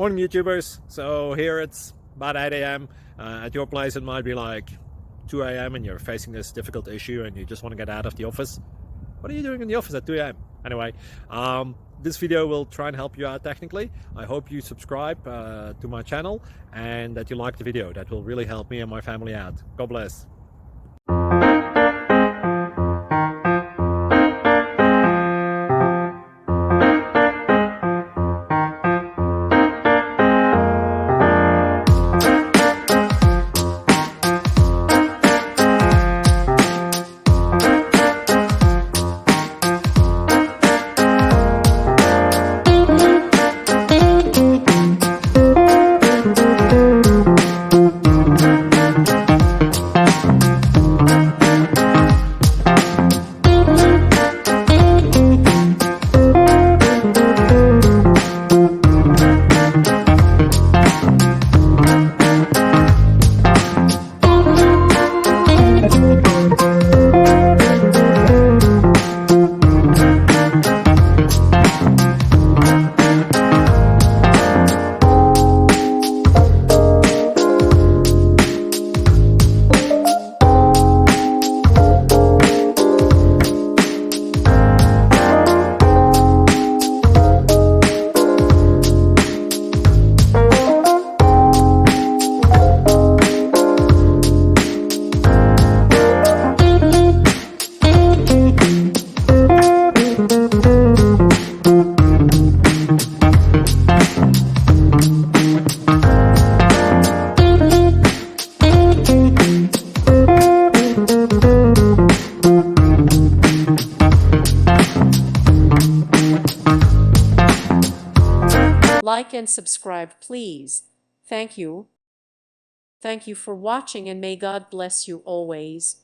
Morning YouTubers. So here it's about 8 a.m. At your place it might be like 2 a.m. and you're facing this difficult issue and you just want to get out of the office. What are you doing in the office at 2 a.m.? Anyway, this video will try and help you out technically. I hope you subscribe to my channel and that you like the video. That will really help me and my family out. God bless. Like and subscribe, please. Thank you. Thank you for watching, and may God bless you always.